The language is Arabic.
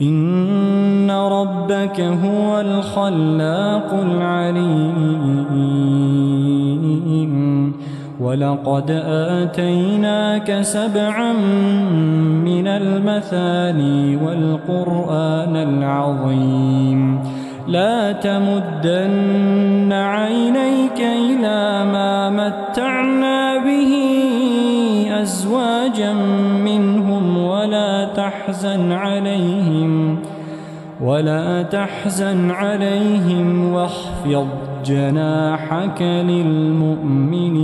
إن ربك هو الخلاق العليم ولقد آتيناك 7 من المثاني والقرآن العظيم لا تمدن عينيك إلى ما متعنا به أزواجا منهم ولا تحزن عليهم واخفض جناحك للمؤمنين.